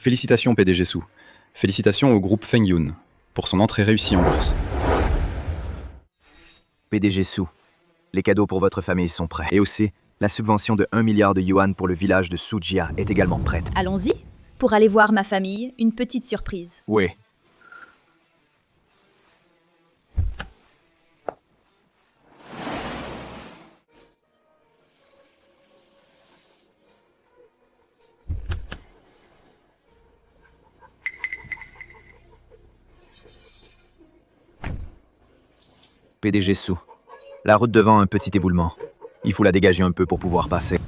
Félicitations PDG Su. Félicitations au groupe Feng Yun pour son entrée réussie en bourse. PDG Su, les cadeaux pour votre famille sont prêts. Et aussi, la subvention de 1 milliard de yuan pour le village de Sujia est également prête. Allons-y, pour aller voir ma famille, une petite surprise. Oui. PDG Su, la route devant a un petit éboulement. Il faut la dégager un peu pour pouvoir passer.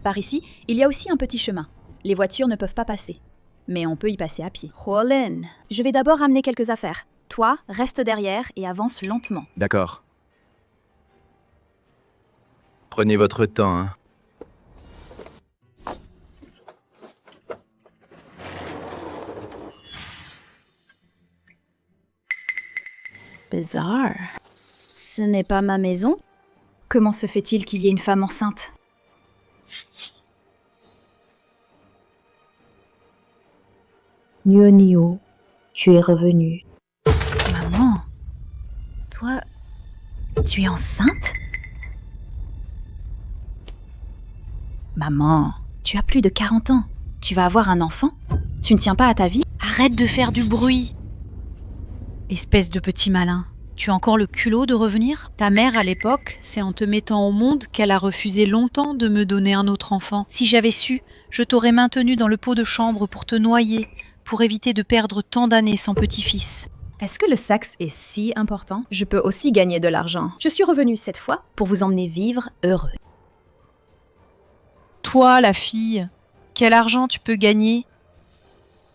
Par ici, il y a aussi un petit chemin. Les voitures ne peuvent pas passer, mais on peut y passer à pied. Huolin, je vais d'abord amener quelques affaires. Toi, reste derrière et avance lentement. D'accord. Prenez votre temps, hein. Bizarre. Ce n'est pas ma maison. Comment se fait-il qu'il y ait une femme enceinte? Nio, tu es revenu. Maman, toi, tu es enceinte? Maman, tu as plus de 40 ans. Tu vas avoir un enfant? Tu ne tiens pas à ta vie? Arrête de faire du bruit. Espèce de petit malin, tu as encore le culot de revenir? Ta mère, à l'époque, c'est en te mettant au monde qu'elle a refusé longtemps de me donner un autre enfant. Si j'avais su, je t'aurais maintenu dans le pot de chambre pour te noyer, pour éviter de perdre tant d'années sans petit-fils. Est-ce que le sexe est si important? Je peux aussi gagner de l'argent. Je suis revenue cette fois pour vous emmener vivre heureux. Toi, la fille, quel argent tu peux gagner?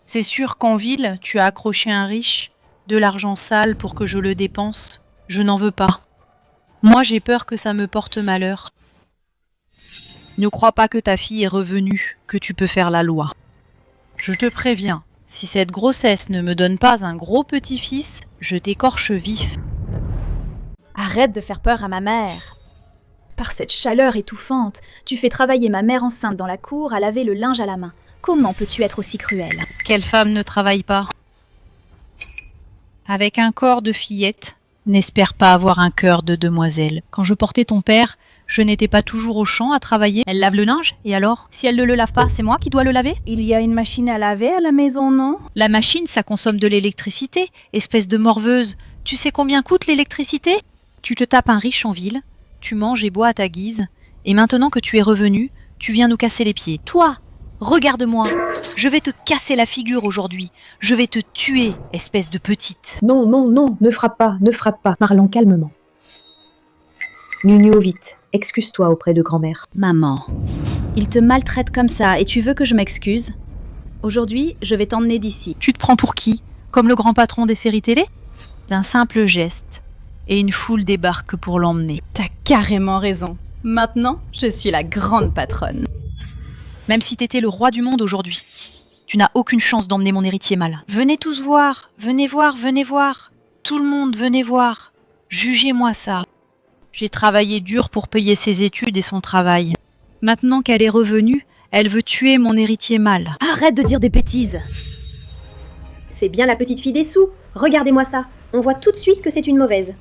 C'est sûr qu'en ville, tu as accroché un riche, de l'argent sale pour que je le dépense. Je n'en veux pas. Moi, j'ai peur que ça me porte malheur. Ne crois pas que ta fille est revenue, que tu peux faire la loi. Je te préviens, si cette grossesse ne me donne pas un gros petit-fils, je t'écorche vif. Arrête de faire peur à ma mère. Par cette chaleur étouffante, tu fais travailler ma mère enceinte dans la cour à laver le linge à la main. Comment peux-tu être aussi cruelle? Quelle femme ne travaille pas? Avec un corps de fillette, n'espère pas avoir un cœur de demoiselle. Quand je portais ton père, je n'étais pas toujours au champ à travailler. Elle lave le linge, et alors? Si elle ne le lave pas, c'est moi qui dois le laver? Il y a une machine à laver à la maison, non? La machine, ça consomme de l'électricité, espèce de morveuse. Tu sais combien coûte l'électricité? Tu te tapes un riche en ville, tu manges et bois à ta guise, et maintenant que tu es revenu, tu viens nous casser les pieds. Toi, regarde-moi, je vais te casser la figure aujourd'hui. Je vais te tuer, espèce de petite. Non, non, non, ne frappe pas, ne frappe pas. Parlons calmement. Nio, vite, excuse-toi auprès de grand-mère. Maman, il te maltraite comme ça et tu veux que je m'excuse? Aujourd'hui, je vais t'emmener d'ici. Tu te prends pour qui? Comme le grand patron des séries télé? D'un simple geste, et une foule débarque pour l'emmener. T'as carrément raison. Maintenant, je suis la grande patronne. Même si t'étais le roi du monde aujourd'hui, tu n'as aucune chance d'emmener mon héritier mal. Venez tous voir, venez voir, venez voir. Tout le monde, venez voir. Jugez-moi ça. J'ai travaillé dur pour payer ses études et son travail. Maintenant qu'elle est revenue, elle veut tuer mon héritier mâle. Arrête de dire des bêtises. C'est bien la petite fille des sous. Regardez-moi ça. On voit tout de suite que c'est une mauvaise.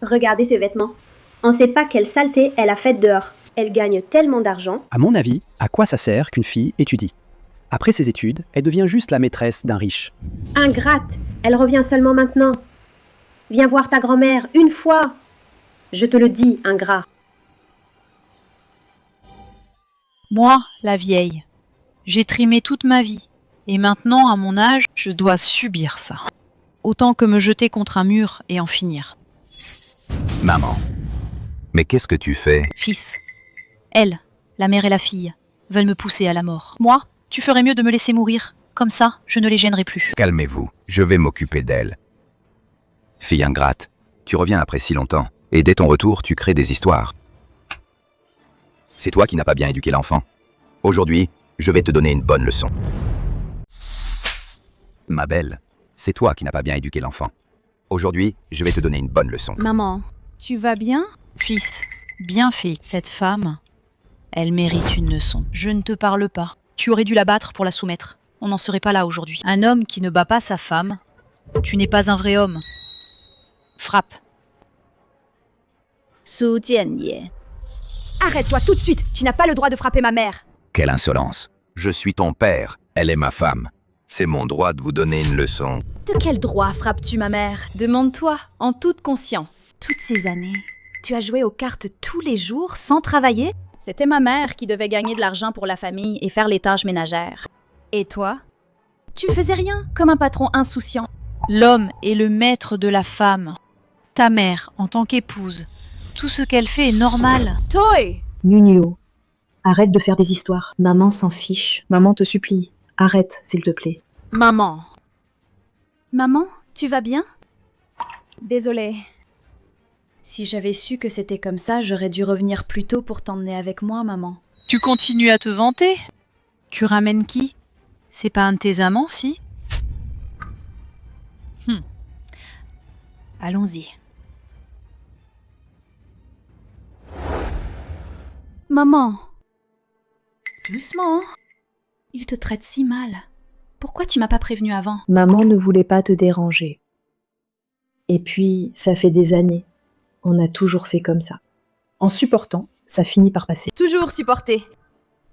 Regardez ses vêtements. On ne sait pas quelle saleté elle a faite dehors. Elle gagne tellement d'argent. À mon avis, à quoi ça sert qu'une fille étudie? Après ses études, elle devient juste la maîtresse d'un riche. Ingrate. Elle revient seulement maintenant. Viens voir ta grand-mère une fois. Je te le dis, ingrat. Moi, la vieille, j'ai trimé toute ma vie. Et maintenant, à mon âge, je dois subir ça. Autant que me jeter contre un mur et en finir. Maman, mais qu'est-ce que tu fais? Fils, elle, la mère et la fille, veulent me pousser à la mort. Moi, tu ferais mieux de me laisser mourir. Comme ça, je ne les gênerai plus. Calmez-vous, je vais m'occuper d'elle. Fille ingrate, tu reviens après si longtemps, et dès ton retour, tu crées des histoires. C'est toi qui n'as pas bien éduqué l'enfant. Aujourd'hui, je vais te donner une bonne leçon. Ma belle, c'est toi qui n'as pas bien éduqué l'enfant. Aujourd'hui, je vais te donner une bonne leçon. Maman, tu vas bien? Fils, bien fait. Cette femme, elle mérite une leçon. Je ne te parle pas. Tu aurais dû la battre pour la soumettre. On n'en serait pas là aujourd'hui. Un homme qui ne bat pas sa femme, tu n'es pas un vrai homme. Frappe. Su Jianye. Arrête-toi tout de suite. Tu n'as pas le droit de frapper ma mère. Quelle insolence. Je suis ton père, elle est ma femme. C'est mon droit de vous donner une leçon. De quel droit frappes-tu ma mère? Demande-toi, en toute conscience. Toutes ces années, tu as joué aux cartes tous les jours sans travailler? C'était ma mère qui devait gagner de l'argent pour la famille et faire les tâches ménagères. Et toi? Tu faisais rien, comme un patron insouciant. L'homme est le maître de la femme. Ta mère, en tant qu'épouse, tout ce qu'elle fait est normal. Toi! Nunuo, arrête de faire des histoires. Maman s'en fiche. Maman te supplie. Arrête, s'il te plaît. Maman. Maman, tu vas bien? Désolée. Si j'avais su que c'était comme ça, j'aurais dû revenir plus tôt pour t'emmener avec moi, maman. Tu continues à te vanter? Tu ramènes qui? C'est pas un de tes amants, si? Allons-y. Maman. Doucement. Il te traite si mal. Pourquoi tu m'as pas prévenu avant? Maman ne voulait pas te déranger. Et puis, ça fait des années. On a toujours fait comme ça. En supportant, ça finit par passer. Toujours supporter.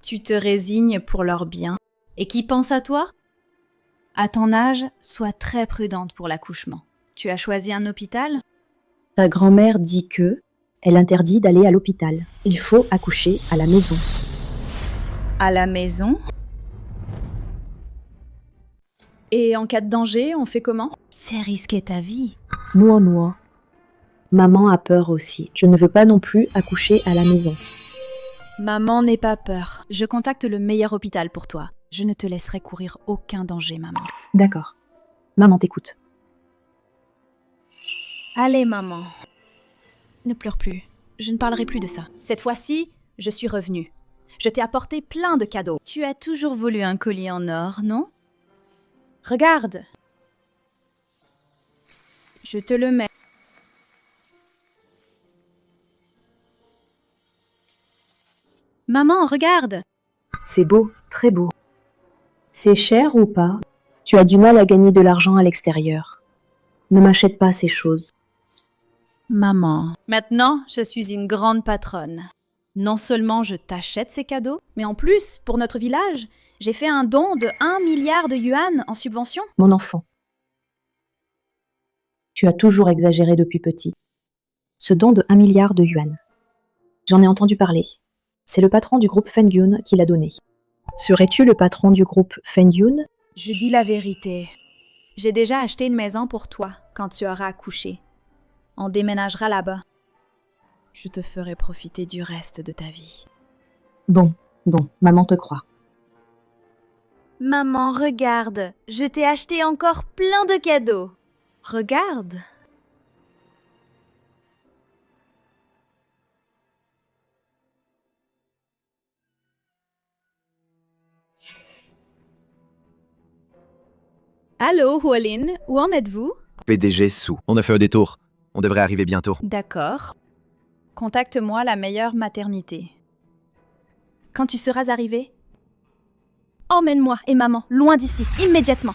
Tu te résignes pour leur bien. Et qui pense à toi? À ton âge, sois très prudente pour l'accouchement. Tu as choisi un hôpital? Ta grand-mère dit que elle interdit d'aller à l'hôpital. Il faut accoucher à la maison. À la maison? Et en cas de danger, on fait comment? C'est risquer ta vie. Noa. Maman a peur aussi. Je ne veux pas non plus accoucher à la maison. Maman n'aie pas peur. Je contacte le meilleur hôpital pour toi. Je ne te laisserai courir aucun danger, maman. D'accord. Maman t'écoute. Allez, maman. Ne pleure plus. Je ne parlerai plus de ça. Cette fois-ci, je suis revenue. Je t'ai apporté plein de cadeaux. Tu as toujours voulu un collier en or, non? Regarde. Je te le mets. Maman, regarde. C'est beau, très beau. C'est cher ou pas? Tu as du mal à gagner de l'argent à l'extérieur. Ne m'achète pas ces choses. Maman. Maintenant, je suis une grande patronne. Non seulement je t'achète ces cadeaux, mais en plus, pour notre village, j'ai fait un don de 1 milliard de yuan en subvention. Mon enfant. Tu as toujours exagéré depuis petit. Ce don de 1 milliard de yuan. J'en ai entendu parler. C'est le patron du groupe Fengyun qui l'a donné. Serais-tu le patron du groupe Fengyun? Je dis la vérité. J'ai déjà acheté une maison pour toi quand tu auras accouché. On déménagera là-bas. Je te ferai profiter du reste de ta vie. Bon, maman te croit. Maman, regarde. Je t'ai acheté encore plein de cadeaux. Regarde. Allô, Huolin, où en êtes-vous? PDG Sou. On a fait un détour. On devrait arriver bientôt. D'accord. Contacte-moi la meilleure maternité. Quand tu seras arrivé, emmène-moi et maman loin d'ici, immédiatement.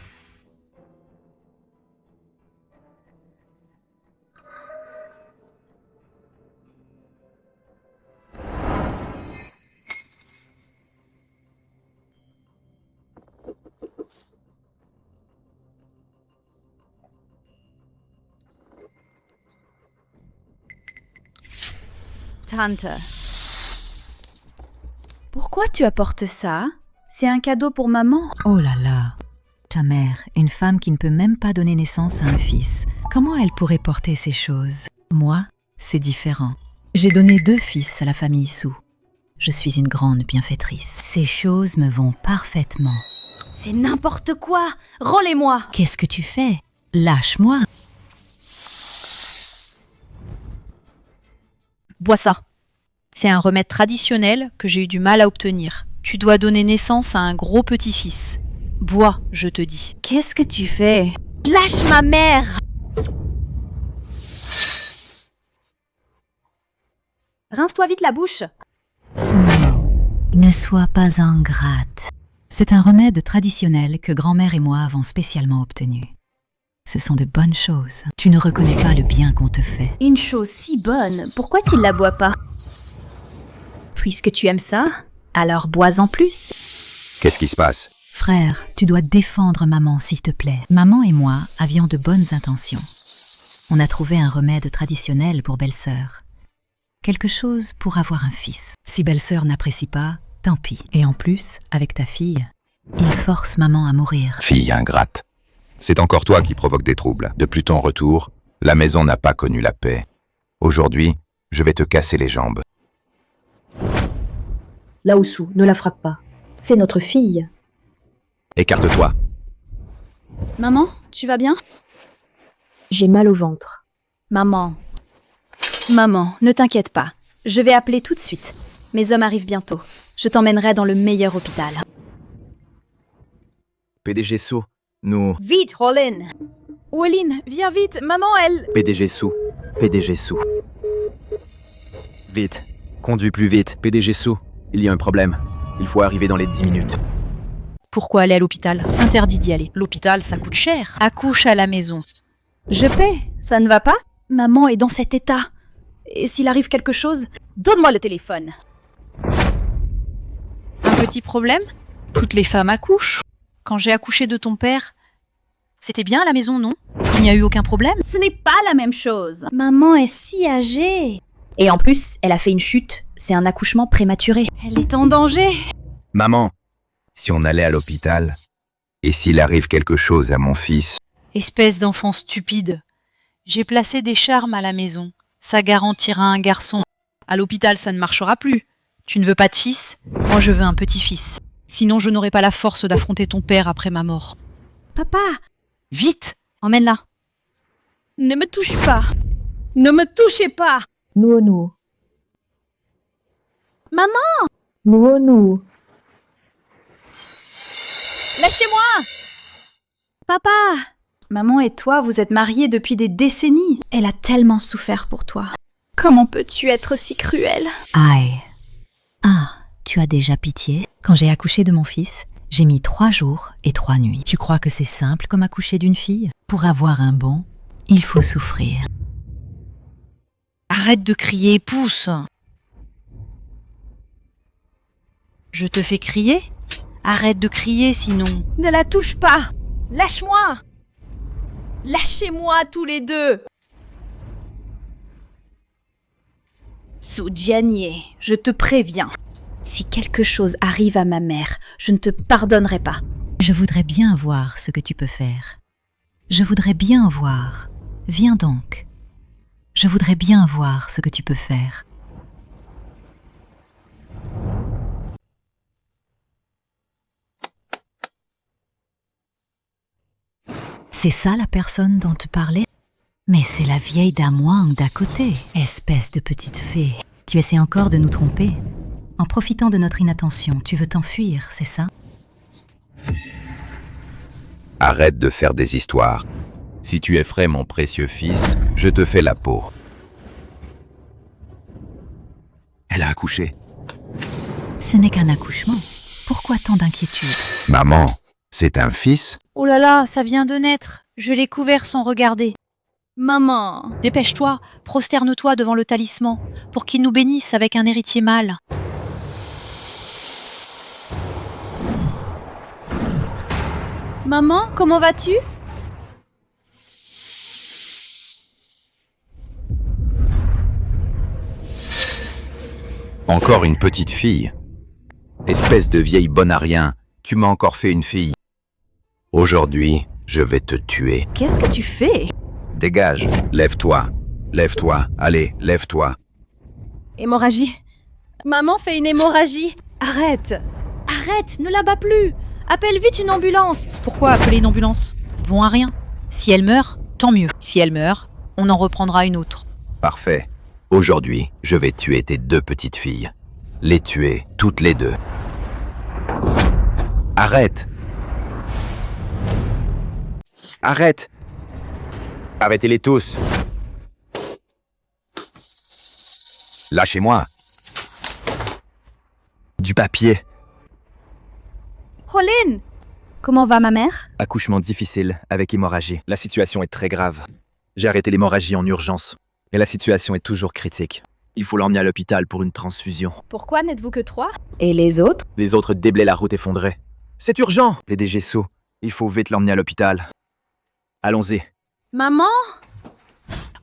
Tante. Pourquoi tu apportes ça? C'est un cadeau pour maman. Oh là là, ta mère, une femme qui ne peut même pas donner naissance à un fils. Comment elle pourrait porter ces choses? Moi, c'est différent. J'ai donné 2 fils à la famille Su. Je suis une grande bienfaitrice. Ces choses me vont parfaitement. C'est n'importe quoi. Rends-les-moi. Qu'est-ce que tu fais? Lâche-moi. Bois ça. C'est un remède traditionnel que j'ai eu du mal à obtenir. Tu dois donner naissance à un gros petit-fils. Bois, je te dis. Qu'est-ce que tu fais? Lâche ma mère. Rince-toi vite la bouche. Sumo, ne sois pas ingrate. C'est un remède traditionnel que grand-mère et moi avons spécialement obtenu. Ce sont de bonnes choses. Tu ne reconnais pas le bien qu'on te fait. Une chose si bonne, pourquoi tu ne la bois pas? Puisque tu aimes ça, alors bois-en plus. Qu'est-ce qui se passe? Frère, tu dois défendre maman, s'il te plaît. Maman et moi avions de bonnes intentions. On a trouvé un remède traditionnel pour belle-sœur. Quelque chose pour avoir un fils. Si belle-sœur n'apprécie pas, tant pis. Et en plus, avec ta fille, il force maman à mourir. Fille ingrate. C'est encore toi qui provoque des troubles. Depuis ton retour, la maison n'a pas connu la paix. Aujourd'hui, je vais te casser les jambes. Laosu, ne la frappe pas. C'est notre fille. Écarte-toi. Maman, tu vas bien? J'ai mal au ventre. Maman, ne t'inquiète pas. Je vais appeler tout de suite. Mes hommes arrivent bientôt. Je t'emmènerai dans le meilleur hôpital. PDG Sou, nous... Vite, Rollin! Rollin, viens vite, maman, elle... PDG Sou, PDG Sou. Vite, conduis plus vite, PDG Sou. Il y a un problème. Il faut arriver dans les 10 minutes. Pourquoi aller à l'hôpital? Interdit d'y aller. L'hôpital, ça coûte cher. Accouche à la maison. Je paie, ça ne va pas? Maman est dans cet état. Et s'il arrive quelque chose, donne-moi le téléphone. Un petit problème? Toutes les femmes accouchent. Quand j'ai accouché de ton père, c'était bien à la maison, non? Il n'y a eu aucun problème? Ce n'est pas la même chose. Maman est si âgée. Et en plus, elle a fait une chute. C'est un accouchement prématuré. Elle est en danger. Maman, si on allait à l'hôpital, et s'il arrive quelque chose à mon fils, Espèce d'enfant stupide. J'ai placé des charmes à la maison. Ça garantira un garçon. À l'hôpital, ça ne marchera plus. Tu ne veux pas de fils? Moi, je veux un petit-fils. Sinon, je n'aurai pas la force d'affronter ton père après ma mort. Papa, Vite! emmène-la. Ne me touche pas. Ne me touchez pas. Nuonu. Maman, Nuonu. lâchez-moi. Papa. Maman et toi, vous êtes mariés depuis des décennies. Elle a tellement souffert pour toi. Comment peux-tu être si cruel? Aïe. Ah, tu as déjà pitié? Quand j'ai accouché de mon fils, j'ai mis 3 jours et 3 nuits. Tu crois que c'est simple comme accoucher d'une fille? Pour avoir un bon, il faut souffrir. Arrête de crier, pousse! Je te fais crier? Arrête de crier, sinon... Ne la touche pas. Lâche-moi. Lâchez-moi tous les deux. Soudjanier, je te préviens. Si quelque chose arrive à ma mère, je ne te pardonnerai pas. Je voudrais bien voir ce que tu peux faire. Je voudrais bien voir. Viens donc. Je voudrais bien voir ce que tu peux faire. C'est ça la personne dont tu parlais? Mais c'est la vieille Damwang d'à côté, espèce de petite fée. Tu essaies encore de nous tromper? En profitant de notre inattention, tu veux t'enfuir, c'est ça? arrête de faire des histoires. Si tu effraies mon précieux fils, je te fais la peau. Elle a accouché. Ce n'est qu'un accouchement. Pourquoi tant d'inquiétude? Maman, c'est un fils? Oh là là, ça vient de naître. Je l'ai couvert sans regarder. Maman, Dépêche-toi, prosterne-toi devant le talisman, pour qu'il nous bénisse avec un héritier mâle. maman, comment vas-tu? Encore une petite fille. Espèce de vieille bonne à rien, tu m'as encore fait une fille. Aujourd'hui, je vais te tuer. Qu'est-ce que tu fais? Dégage, lève-toi. Lève-toi, allez, lève-toi. Hémorragie. Maman fait une hémorragie. Arrête. Arrête, ne la bats plus. Appelle vite une ambulance. Pourquoi appeler une ambulance? Bon à rien. Si elle meurt, tant mieux. Si elle meurt, on en reprendra une autre. Parfait. Aujourd'hui, je vais tuer tes deux petites filles. Les tuer, toutes les deux. Arrête! Arrête! Arrêtez-les tous! Lâchez-moi! Du papier! Pauline! Comment va ma mère? Accouchement difficile, avec hémorragie. La situation est très grave. J'ai arrêté l'hémorragie en urgence. Et la situation est toujours critique. Il faut l'emmener à l'hôpital pour une transfusion. Pourquoi n'êtes-vous que 3? Et les autres? Les autres déblaient la route effondrée. C'est urgent! PDG Sceaux, il faut vite l'emmener à l'hôpital. Allons-y. Maman?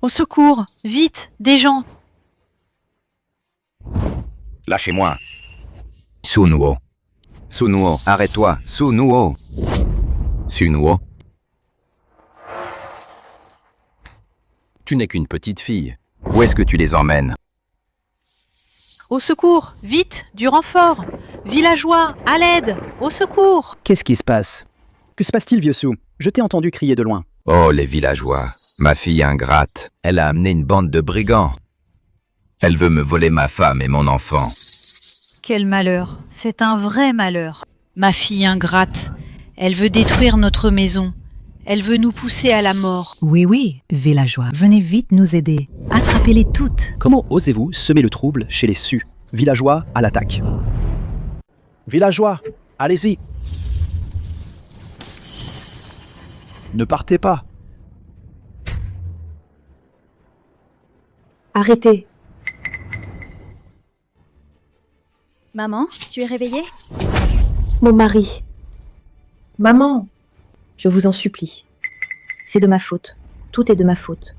Au secours! Vite! Des gens! Lâchez-moi. Sunuo. Sunuo, arrête-toi. Sunuo. Sunuo. Tu n'es qu'une petite fille. Où est-ce que tu les emmènes? Au secours! Vite! Du renfort! Villageois! À l'aide! Au secours! Qu'est-ce qui se passe? Que se passe-t-il, vieux sou? Je t'ai entendu crier de loin. Oh, les villageois. Ma fille ingrate. Elle a amené une bande de brigands. Elle veut me voler ma femme et mon enfant. Quel malheur! C'est un vrai malheur. Ma fille ingrate. Elle veut détruire notre maison. Elle veut nous pousser à la mort. Oui, villageois, venez vite nous aider. Attrapez-les toutes. Comment osez-vous semer le trouble chez les Sus? Villageois à l'attaque. Villageois, allez-y. Ne partez pas. Arrêtez. Maman, tu es réveillée? Mon mari. Maman. Je vous en supplie. C'est de ma faute. Tout est de ma faute.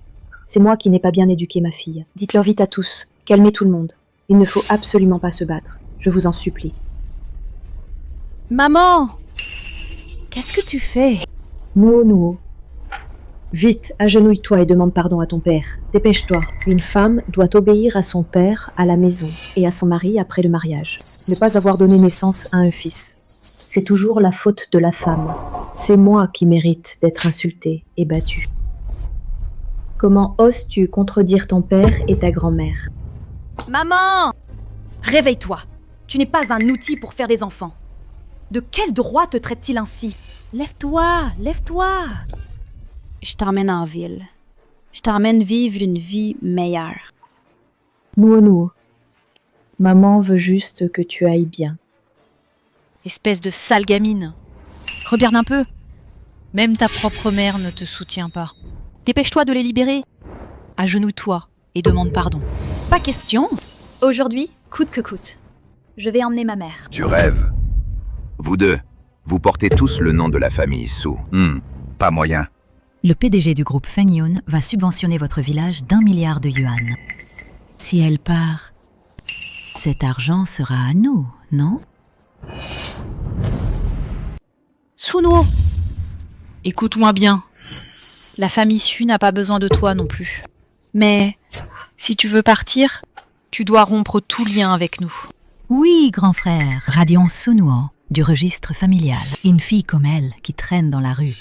C'est moi qui n'ai pas bien éduqué ma fille. Dites-leur vite à tous. Calmez tout le monde. Il ne faut absolument pas se battre. Je vous en supplie. Maman! Qu'est-ce que tu fais? Nuo. Vite, agenouille-toi et demande pardon à ton père. Dépêche-toi. Une femme doit obéir à son père à la maison et à son mari après le mariage. Ne pas avoir donné naissance à un fils. C'est toujours la faute de la femme. C'est moi qui mérite d'être insultée et battue. Comment oses-tu contredire ton père et ta grand-mère? Maman! Réveille-toi! Tu n'es pas un outil pour faire des enfants. De quel droit te traite-t-il ainsi? Lève-toi! Lève-toi! Je t'emmène en ville. Je t'emmène vivre une vie meilleure. Nuo. Maman veut juste que tu ailles bien. Espèce de sale gamine. Regarde un peu. Même ta propre mère ne te soutient pas. Dépêche-toi de les libérer. Agenouille-toi et demande pardon. Pas question. Aujourd'hui, coûte que coûte. Je vais emmener ma mère. Tu rêves. Vous deux, vous portez tous le nom de la famille Su. Pas moyen. Le PDG du groupe Feng Yun va subventionner votre village d'1 milliard de yuan. Si elle part, cet argent sera à nous, non? Sunuo, écoute-moi bien. La famille Su n'a pas besoin de toi non plus. Mais si tu veux partir, tu dois rompre tout lien avec nous. Oui, grand frère, Radion Sunuo, du registre familial. Une fille comme elle qui traîne dans la rue.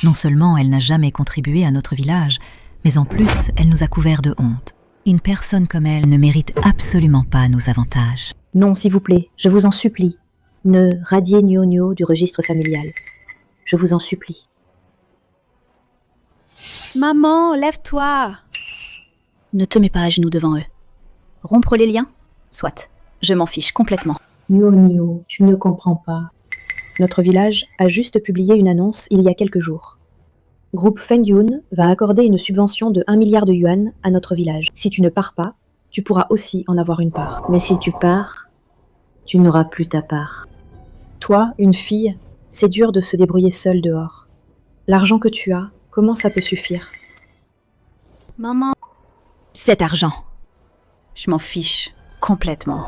Non seulement elle n'a jamais contribué à notre village, mais en plus, elle nous a couverts de honte. Une personne comme elle ne mérite absolument pas nos avantages. Non, s'il vous plaît, je vous en supplie. Ne radiez Nio du registre familial. Je vous en supplie. Maman, lève-toi! Ne te mets pas à genoux devant eux. Rompre les liens? Soit. Je m'en fiche complètement. Nio, tu ne comprends pas. Notre village a juste publié une annonce il y a quelques jours. Groupe Feng Yun va accorder une subvention de 1 milliard de yuan à notre village. Si tu ne pars pas, tu pourras aussi en avoir une part. Mais si tu pars, tu n'auras plus ta part. Toi, une fille, c'est dur de se débrouiller seule dehors. L'argent que tu as, comment ça peut suffire? Maman. Cet argent. Je m'en fiche complètement.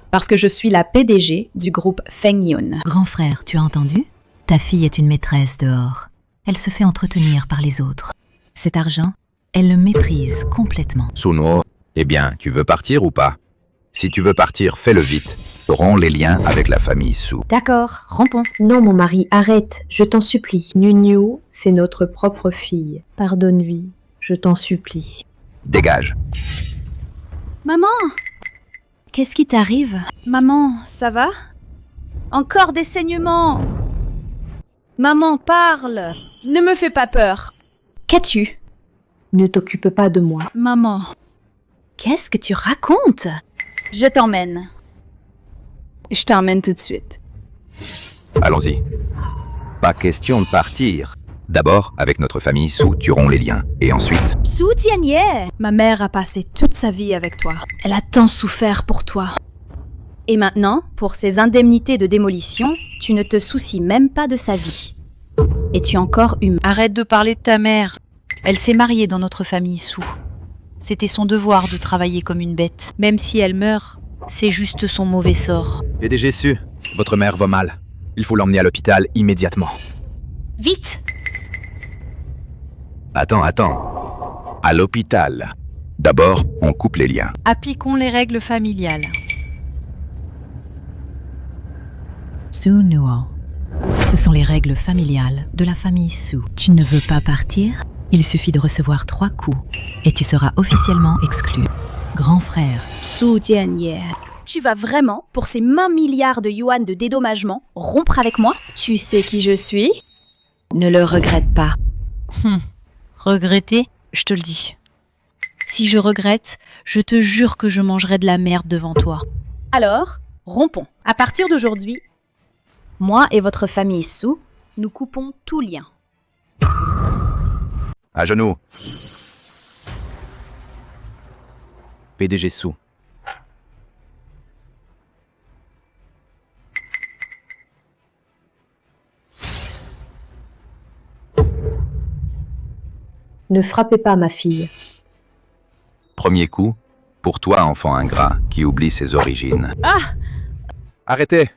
Parce que je suis la PDG du groupe Feng Yun. Grand frère, tu as entendu? Ta fille est une maîtresse dehors. Elle se fait entretenir par les autres. Cet argent, elle le méprise complètement. Sunuo, eh bien, tu veux partir ou pas? Si tu veux partir, fais-le vite. Romps les liens avec la famille Su. D'accord, rompons. Non, mon mari, arrête, je t'en supplie. Nunio, c'est notre propre fille. Pardonne-lui, je t'en supplie. Dégage. Maman! Qu'est-ce qui t'arrive? Maman, ça va? Encore des saignements! Maman, parle! Ne me fais pas peur! Qu'as-tu? Ne t'occupe pas de moi. Maman, qu'est-ce que tu racontes? Je t'emmène. Je t'emmène tout de suite. Allons-y. Pas question de partir. D'abord, avec notre famille, Su, tuerons les liens. Et ensuite, Su Tianye! Ma mère a passé toute sa vie avec toi. Elle a tant souffert pour toi. Et maintenant, pour ces indemnités de démolition, tu ne te soucies même pas de sa vie. Et tu es encore humain. Arrête de parler de ta mère. Elle s'est mariée dans notre famille Su. C'était son devoir de travailler comme une bête. Même si elle meurt, c'est juste son mauvais sort. PDG Su, votre mère va mal. Il faut l'emmener à l'hôpital immédiatement. Vite! attends. À l'hôpital. D'abord, on coupe les liens. Appliquons les règles familiales. Sunuo. Ce sont les règles familiales de la famille Su. Tu ne veux pas partir? Il suffit de recevoir 3 coups et tu seras officiellement exclu. Grand frère. Su Tianye. Tu vas vraiment, pour ces 1 milliard de yuan de dédommagement, rompre avec moi? Tu sais qui je suis? Ne le regrette pas. Regretter, je te le dis. Si je regrette, je te jure que je mangerai de la merde devant toi. Alors, rompons. À partir d'aujourd'hui, moi et votre famille Su, nous coupons tout lien. À genoux. PDG Su. Ne frappez pas ma fille. Premier coup, pour toi, enfant ingrat, qui oublie ses origines. Arrêtez!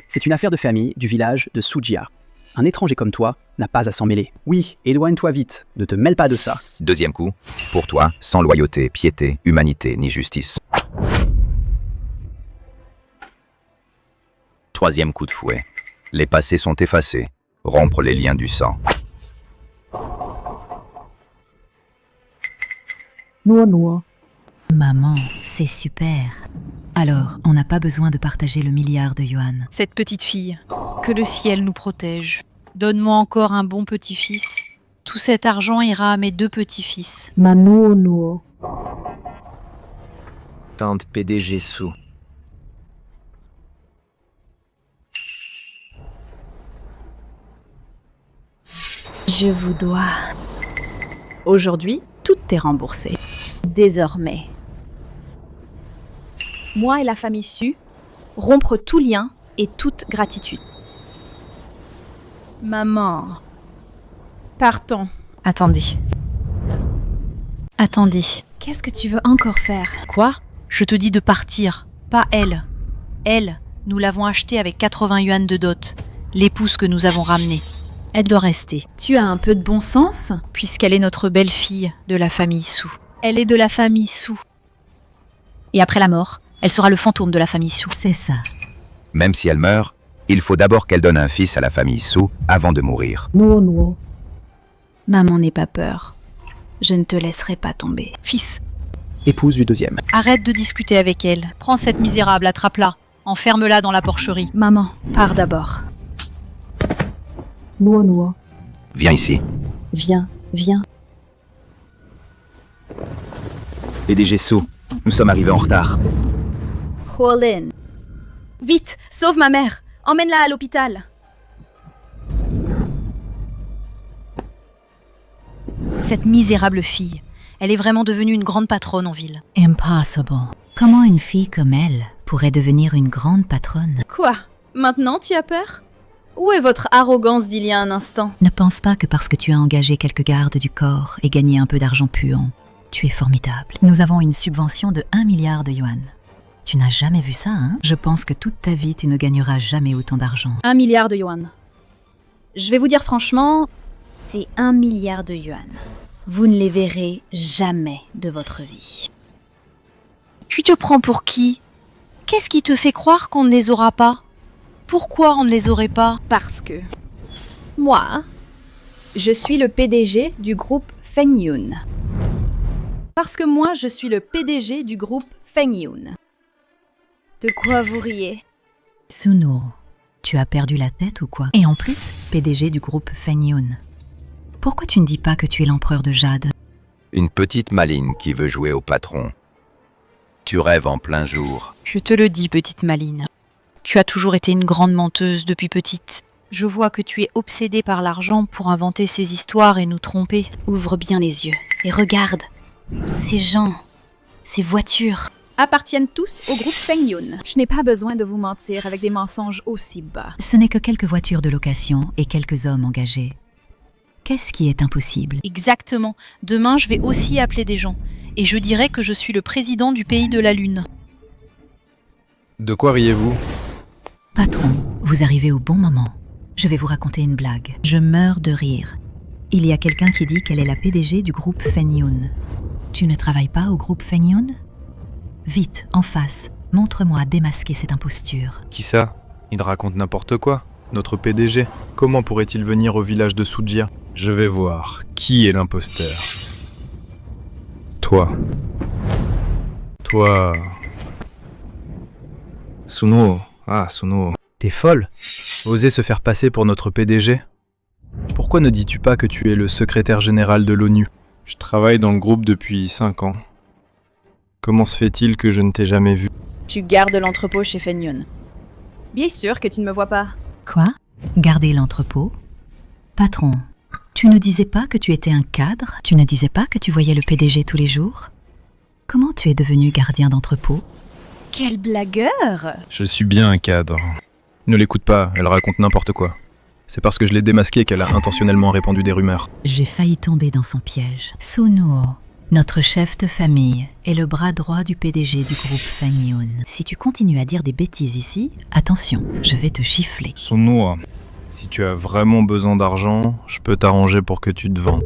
C'est une affaire de famille du village de Sujia. Un étranger comme toi n'a pas à s'en mêler. Oui, éloigne-toi vite, ne te mêle pas de ça. Deuxième coup, pour toi, sans loyauté, piété, humanité ni justice. Troisième coup de fouet. Les passés sont effacés. Rompre les liens du sang. Maman, c'est super. Alors, on n'a pas besoin de partager le milliard de yuan. Cette petite fille, que le ciel nous protège. Donne-moi encore un bon petit-fils. Tout cet argent ira à mes 2 petits-fils. Tante PDG Su. Je vous dois. Aujourd'hui, tout est remboursé. Désormais, moi et la famille Su, rompre tout lien et toute gratitude. Maman, partons. Attendez. Qu'est-ce que tu veux encore faire? Quoi? Je te dis de partir, pas elle. Elle, nous l'avons achetée avec 80 yuan de dot, l'épouse que nous avons ramenée. Elle doit rester, Tu as un peu de bon sens? puisqu'elle est notre belle-fille de la famille Su. Elle est de la famille Su. Et après la mort, elle sera le fantôme de la famille Su. C'est ça. Même si elle meurt, il faut d'abord qu'elle donne un fils à la famille Su avant de mourir. Maman n'aie pas peur. Je ne te laisserai pas tomber. Fils, Épouse du deuxième. arrête de discuter avec elle. Prends cette misérable, attrape-la. Enferme-la dans la porcherie. Maman, pars d'abord. Viens ici. Viens. PDG Su, nous sommes arrivés en retard. Huolin. Vite, sauve ma mère. Emmène-la à l'hôpital. Cette misérable fille, elle est vraiment devenue une grande patronne en ville. Impossible. Comment une fille comme elle pourrait devenir une grande patronne? Quoi? Maintenant tu as peur? Où est votre arrogance d'il y a un instant? Ne pense pas que parce que tu as engagé quelques gardes du corps et gagné un peu d'argent puant, tu es formidable. Nous avons une subvention de 1 milliard de yuan. Tu n'as jamais vu ça, hein? Je pense que toute ta vie, tu ne gagneras jamais autant d'argent. 1 milliard de yuan. Je vais vous dire franchement, c'est 1 milliard de yuan. Vous ne les verrez jamais de votre vie. Tu te prends pour qui? Qu'est-ce qui te fait croire qu'on ne les aura pas? Pourquoi on ne les aurait pas? Parce que moi, je suis le PDG du groupe Feng Yun. Parce que moi, je suis le PDG du groupe Feng Yun. De quoi vous riez? Suno, tu as perdu la tête ou quoi? Et en plus, PDG du groupe Feng Yun. Pourquoi tu ne dis pas que tu es l'empereur de Jade? Une petite maline qui veut jouer au patron. Tu rêves en plein jour. Je te le dis, petite maline. Tu as toujours été une grande menteuse depuis petite. Je vois que tu es obsédée par l'argent pour inventer ces histoires et nous tromper. Ouvre bien les yeux et regarde. Ces gens, ces voitures, appartiennent tous au groupe Feng Yun. Je n'ai pas besoin de vous mentir avec des mensonges aussi bas. Ce n'est que quelques voitures de location et quelques hommes engagés. Qu'est-ce qui est impossible? Exactement. Demain, je vais aussi appeler des gens. Et je dirai que je suis le président du pays de la Lune. De quoi riez-vous? Patron, vous arrivez au bon moment. Je vais vous raconter une blague. Je meurs de rire. Il y a quelqu'un qui dit qu'elle est la PDG du groupe Feng Yun. Tu ne travailles pas au groupe Feng Yun? Vite, en face, montre-moi démasquer cette imposture. Qui ça? Il raconte n'importe quoi. Notre PDG. Comment pourrait-il venir au village de Sujia? Je vais voir. Qui est l'imposteur? Toi. Toi. Suno. Ah, Suno. T'es folle? Oser se faire passer pour notre PDG? Pourquoi ne dis-tu pas que tu es le secrétaire général de l'ONU? Je travaille dans le groupe depuis 5 ans. Comment se fait-il que je ne t'ai jamais vu? Tu gardes l'entrepôt chez Feng Yun. Bien sûr que tu ne me vois pas. Quoi? Garder l'entrepôt? Patron, tu ne disais pas que tu étais un cadre? Tu ne disais pas que tu voyais le PDG tous les jours? Comment tu es devenu gardien d'entrepôt? Quel blagueur! Je suis bien un cadre. Ne l'écoute pas, elle raconte n'importe quoi. C'est parce que je l'ai démasquée qu'elle a intentionnellement répandu des rumeurs. J'ai failli tomber dans son piège. Sunuo, notre chef de famille, est le bras droit du PDG du groupe Feng Yun. Si tu continues à dire des bêtises ici, attention, je vais te gifler. Suno, si tu as vraiment besoin d'argent, je peux t'arranger pour que tu te vends.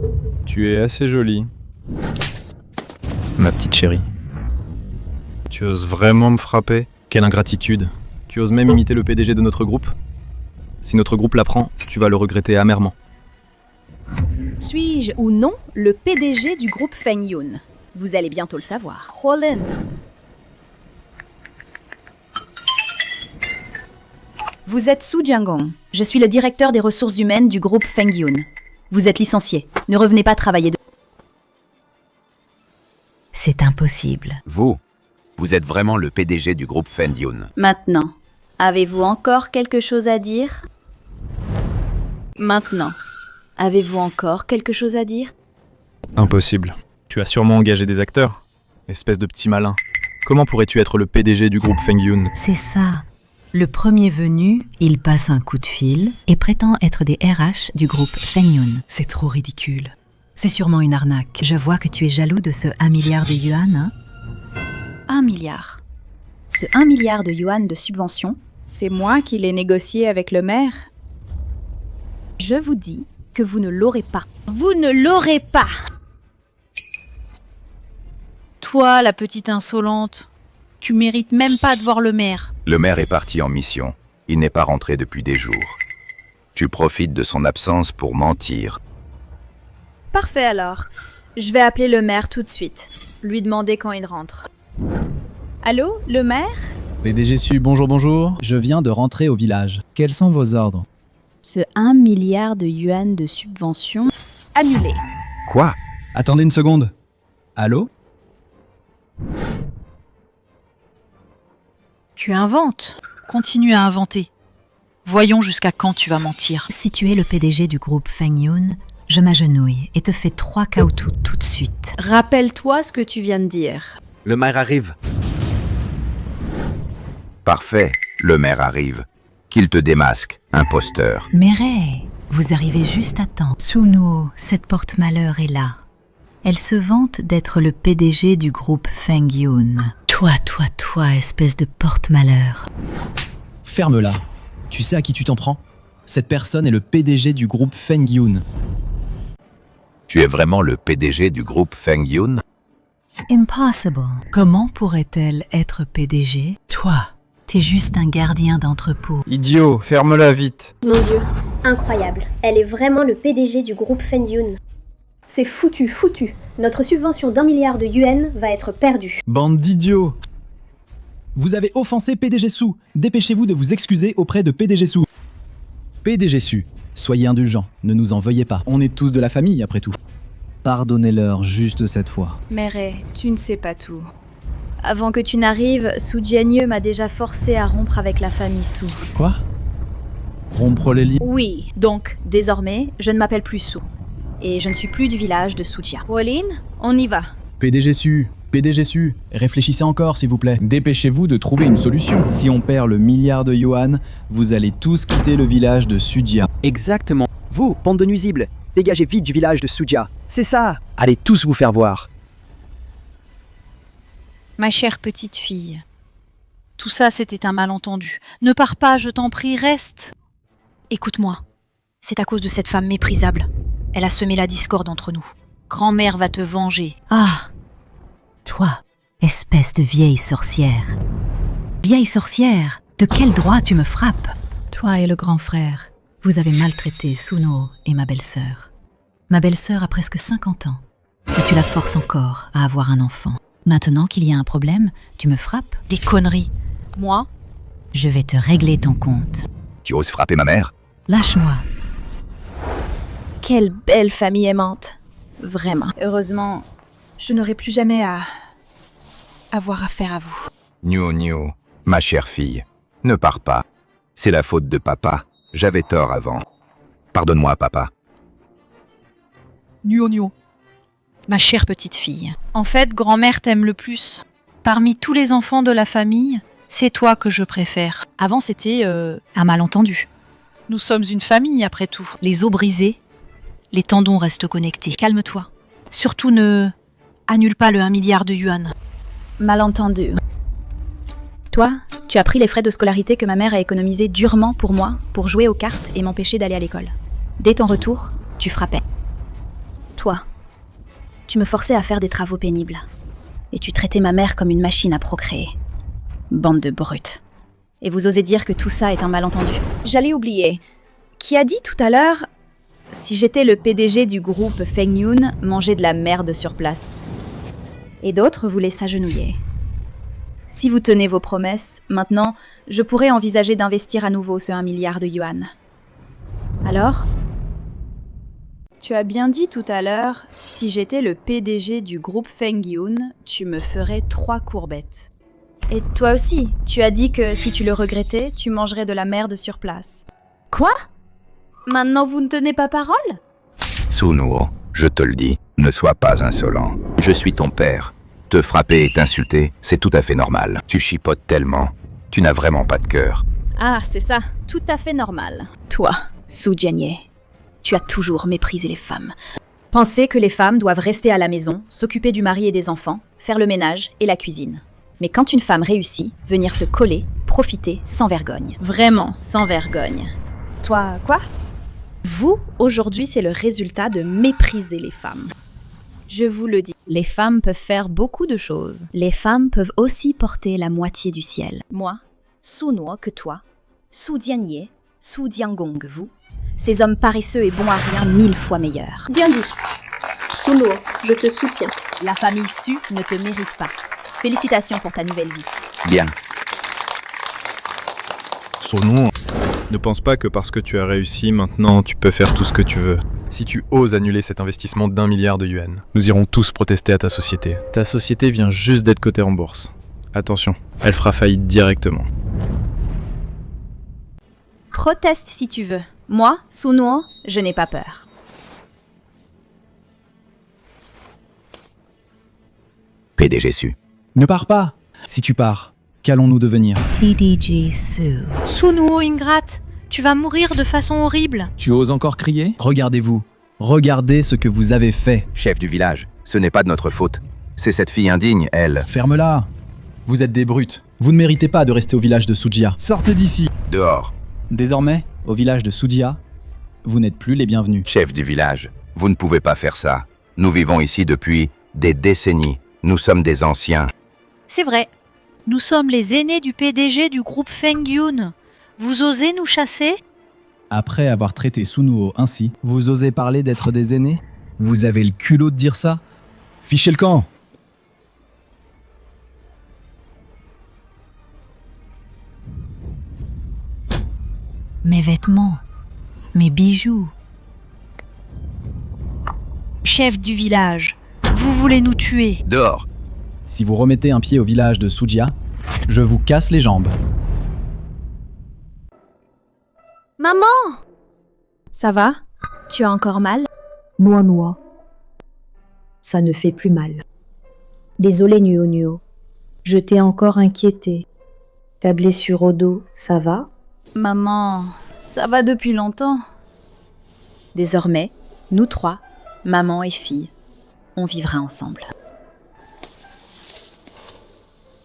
Tu es assez jolie. Ma petite chérie. Tu oses vraiment me frapper? Quelle ingratitude. Tu oses même imiter le PDG de notre groupe? Si notre groupe l'apprend, tu vas le regretter amèrement. Suis-je ou non le PDG du groupe Feng Yun? Vous allez bientôt le savoir. Holin. Vous êtes Su Jiangong. Je suis le directeur des ressources humaines du groupe Feng Yun. Vous êtes licencié. Ne revenez pas travailler de... C'est impossible. Vous êtes vraiment le PDG du groupe Feng Yun. Maintenant, avez-vous encore quelque chose à dire? Maintenant, avez-vous encore quelque chose à dire? Impossible. Tu as sûrement engagé des acteurs. Espèce de petit malin. Comment pourrais-tu être le PDG du groupe Feng Yun? C'est ça. Le premier venu, il passe un coup de fil et prétend être des RH du groupe Feng Yun. C'est trop ridicule. C'est sûrement une arnaque. Je vois que tu es jaloux de ce 1 milliard de yuan, hein? 1 milliard. Ce 1 milliard de yuan de subvention, c'est moi qui l'ai négocié avec le maire. Je vous dis que vous ne l'aurez pas. Vous ne l'aurez pas! Toi, la petite insolente, tu mérites même pas de voir le maire. Le maire est parti en mission. Il n'est pas rentré depuis des jours. Tu profites de son absence pour mentir. Parfait alors. Je vais appeler le maire tout de suite. Lui demander quand il rentre. Allô, le maire? PDG Su, bonjour. Je viens de rentrer au village. Quels sont vos ordres? Ce 1 milliard de yuan de subvention annulé. Quoi? Attendez une seconde. Allô? Tu inventes. Continue à inventer. Voyons jusqu'à quand tu vas mentir. Si tu es le PDG du groupe Feng Yun, je m'agenouille et te fais 3 caoutous tout de suite. Rappelle-toi ce que tu viens de dire. Le maire arrive. Parfait, le maire arrive. Qu'il te démasque, imposteur. Mireille, vous arrivez juste à temps. Sunuo, cette porte-malheur est là. Elle se vante d'être le PDG du groupe Feng Yun. Toi, espèce de porte-malheur. Ferme-la. Tu sais à qui tu t'en prends? Cette personne est le PDG du groupe Feng Yun. Tu es vraiment le PDG du groupe Feng Yun? Impossible. Comment pourrait-elle être PDG? Toi, t'es juste un gardien d'entrepôt. Idiot, ferme-la vite. Mon Dieu, incroyable. Elle est vraiment le PDG du groupe Feng Yun. C'est foutu. Notre subvention d'1 milliard de yuan va être perdue. Bande d'idiots! Vous avez offensé PDG Su. Dépêchez-vous de vous excuser auprès de PDG Su. PDG Su, soyez indulgents, ne nous en veuillez pas. On est tous de la famille, après tout. Pardonnez-leur juste cette fois. Mireille, tu ne sais pas tout. Avant que tu n'arrives, Su Jianye m'a déjà forcé à rompre avec la famille Su. Quoi? Rompre les liens? Oui. Donc, désormais, je ne m'appelle plus Su. Et je ne suis plus du village de Sujia. Pauline, on y va. PDG Su, réfléchissez encore s'il vous plaît. Dépêchez-vous de trouver une solution. Si on perd le milliard de yuan, vous allez tous quitter le village de Sujia. Exactement. Vous, bande de nuisibles, dégagez vite du village de Sujia. C'est ça. Allez tous vous faire voir. Ma chère petite fille, tout ça c'était un malentendu. Ne pars pas, je t'en prie, reste. Écoute-moi, c'est à cause de cette femme méprisable. Elle a semé la discorde entre nous. Grand-mère va te venger. Ah, toi, espèce de vieille sorcière. Vieille sorcière, de quel droit tu me frappes? Toi et le grand frère, vous avez maltraité Suno et ma belle-sœur. Ma belle-sœur a presque 50 ans, et tu la forces encore à avoir un enfant. Maintenant qu'il y a un problème, tu me frappes? Des conneries. Moi? Je vais te régler ton compte. Tu oses frapper ma mère? Lâche-moi. Quelle belle famille aimante. Vraiment. Heureusement, Je n'aurai plus jamais à avoir affaire à vous. Niu, ma chère fille, ne pars pas. C'est la faute de papa. J'avais tort avant. Pardonne-moi, papa. Niu. Ma chère petite fille. En fait, grand-mère t'aime le plus. Parmi tous les enfants de la famille, c'est toi que je préfère. Avant, c'était un malentendu. Nous sommes une famille, après tout. Les os brisés, les tendons restent connectés. Calme-toi. Surtout ne annule pas le 1 milliard de yuan. malentendu. Toi, tu as pris les frais de scolarité que ma mère a économisés durement pour moi, pour jouer aux cartes et m'empêcher d'aller à l'école. Dès ton retour, tu frappais. Toi, tu me forçais à faire des travaux pénibles. Et tu traitais ma mère comme une machine à procréer. Bande de brutes. Et vous osez dire que tout ça est un malentendu. J'allais oublier. Qui a dit tout à l'heure, si j'étais le PDG du groupe Feng Yun, manger de la merde sur place. Et d'autres voulaient s'agenouiller. Si vous tenez vos promesses, maintenant, je pourrais envisager d'investir à nouveau ce 1 milliard de yuan. Alors ? Tu as bien dit tout à l'heure, si j'étais le PDG du groupe Feng Yun, tu me ferais 3 courbettes. Et toi aussi, tu as dit que si tu le regrettais, tu mangerais de la merde sur place. Quoi ? Maintenant vous ne tenez pas parole ? Sunuo, je te le dis, ne sois pas insolent. Je suis ton père. Te frapper et t'insulter, c'est tout à fait normal. Tu chipotes tellement. Tu n'as vraiment pas de cœur. Ah, c'est ça, tout à fait normal. Toi, Su Jianye, tu as toujours méprisé les femmes. Penser que les femmes doivent rester à la maison, s'occuper du mari et des enfants, faire le ménage et la cuisine. Mais quand une femme réussit, venir se coller, profiter sans vergogne. Vraiment sans vergogne. Toi, quoi ? Vous, aujourd'hui, c'est le résultat de mépriser les femmes. Je vous le dis, les femmes peuvent faire beaucoup de choses. Les femmes peuvent aussi porter la moitié du ciel. Moi, Sunuo que toi, Su Jianye, Su Jiangong vous, ces hommes paresseux et bons à rien 1000 fois meilleurs. Bien dit. Sunuo, je te soutiens. La famille Su ne te mérite pas. Félicitations pour ta nouvelle vie. Bien. Sunuo, ne pense pas que parce que tu as réussi, maintenant tu peux faire tout ce que tu veux. Si tu oses annuler cet investissement d'1 milliard de yuan, nous irons tous protester à ta société. Ta société vient juste d'être cotée en bourse. Attention, elle fera faillite directement. Proteste si tu veux. Moi, Sunuo, je n'ai pas peur. PDG Su. Ne pars pas. Si tu pars, qu'allons-nous devenir? PDG Su. Sunuo ingrate, tu vas mourir de façon horrible. Tu oses encore crier? Regardez-vous. Regardez ce que vous avez fait. Chef du village, ce n'est pas de notre faute. C'est cette fille indigne, elle. Ferme-la. Vous êtes des brutes. Vous ne méritez pas de rester au village de Sujia. Sortez d'ici. Dehors. Désormais, au village de Sujia, vous n'êtes plus les bienvenus. Chef du village, vous ne pouvez pas faire ça. Nous vivons ici depuis des décennies. Nous sommes des anciens. C'est vrai. Nous sommes les aînés du PDG du groupe Feng Yun. Vous osez nous chasser ? Après avoir traité Sunuo ainsi, vous osez parler d'être des aînés? Vous avez le culot de dire ça? Fichez le camp! Mes vêtements, mes bijoux. Chef du village, vous voulez nous tuer. Dehors. Si vous remettez un pied au village de Sujia, je vous casse les jambes. Maman! Ça va? Tu as encore mal? Noa. Ça ne fait plus mal. Désolé, Nuo. Je t'ai encore inquiété. Ta blessure au dos, ça va? Maman, ça va depuis longtemps. Désormais, nous trois, maman et fille, on vivra ensemble.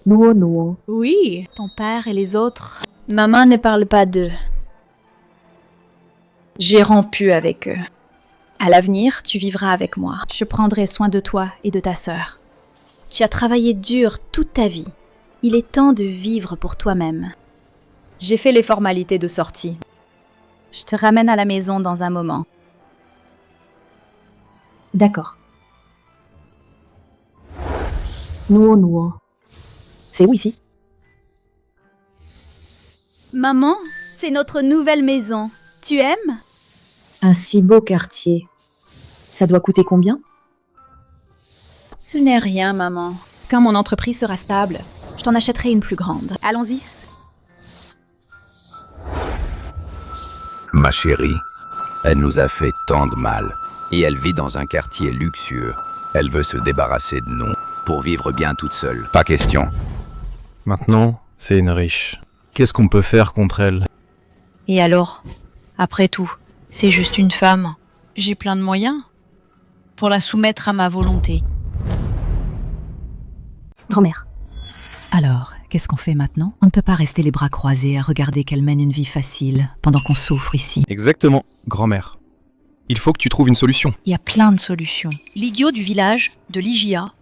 Nuo. Oui. Ton père et les autres. Maman ne parle pas d'eux. J'ai rompu avec eux. À l'avenir, tu vivras avec moi. Je prendrai soin de toi et de ta sœur. Tu as travaillé dur toute ta vie. Il est temps de vivre pour toi-même. J'ai fait les formalités de sortie. Je te ramène à la maison dans un moment. D'accord. Nuo. C'est où ici? Maman, c'est notre nouvelle maison. Tu aimes? Un si beau quartier. Ça doit coûter combien? Ce n'est rien, maman. Quand mon entreprise sera stable, je t'en achèterai une plus grande. Allons-y. Ma chérie, elle nous a fait tant de mal. Et elle vit dans un quartier luxueux. Elle veut se débarrasser de nous pour vivre bien toute seule. Pas question. Maintenant, c'est une riche. Qu'est-ce qu'on peut faire contre elle? Et alors? Après tout, c'est juste une femme. J'ai plein de moyens pour la soumettre à ma volonté. Grand-mère. Alors, qu'est-ce qu'on fait maintenant? On ne peut pas rester les bras croisés à regarder qu'elle mène une vie facile pendant qu'on souffre ici. Exactement, grand-mère. Il faut que tu trouves une solution. Il y a plein de solutions. L'idiot du village, de Ligia,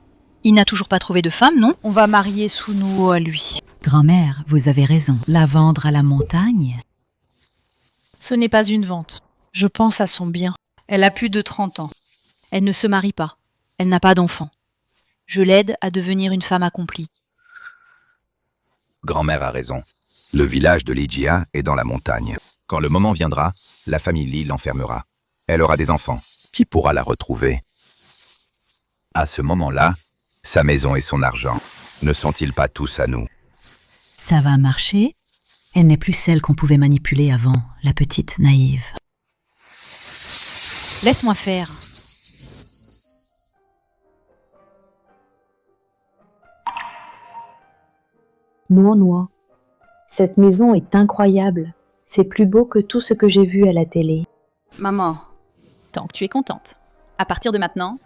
il n'a toujours pas trouvé de femme, non? On va marier Sunuo à lui. Grand-mère, vous avez raison. La vendre à la montagne? Ce n'est pas une vente. Je pense à son bien. Elle a plus de 30 ans. Elle ne se marie pas. Elle n'a pas d'enfant. Je l'aide à devenir une femme accomplie. Grand-mère a raison. Le village de Ligia est dans la montagne. Quand le moment viendra, la famille Lee l'enfermera. Elle aura des enfants. Qui pourra la retrouver? À ce moment-là, sa maison et son argent ne sont-ils pas tous à nous? Ça va marcher? Elle n'est plus celle qu'on pouvait manipuler avant, la petite naïve. Laisse-moi faire. Nuo. Cette maison est incroyable. C'est plus beau que tout ce que j'ai vu à la télé. Maman, tant que tu es contente. À partir de maintenant,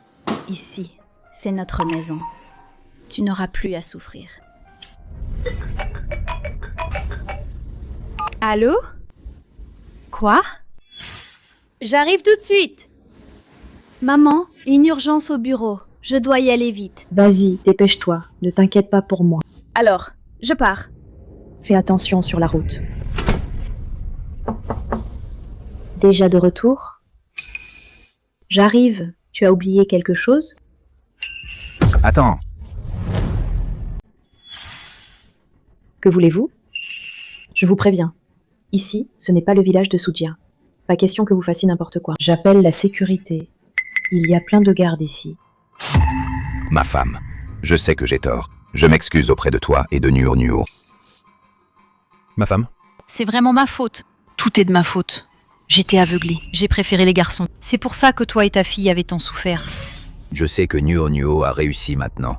ici, c'est notre maison. Tu n'auras plus à souffrir. Allô? Quoi? J'arrive tout de suite. Maman, une urgence au bureau. Je dois y aller vite. Vas-y, dépêche-toi. Ne t'inquiète pas pour moi. Alors, je pars. Fais attention sur la route. Déjà de retour? J'arrive. Tu as oublié quelque chose? Attends. Que voulez-vous? Je vous préviens. Ici, ce n'est pas le village de Sujia. Pas question que vous fassiez n'importe quoi. J'appelle la sécurité. Il y a plein de gardes ici. Ma femme, je sais que j'ai tort. Je m'excuse auprès de toi et de Nuo. Ma femme? C'est vraiment ma faute. Tout est de ma faute. J'étais aveuglée. J'ai préféré les garçons. C'est pour ça que toi et ta fille avez tant souffert. Je sais que Nuo a réussi maintenant.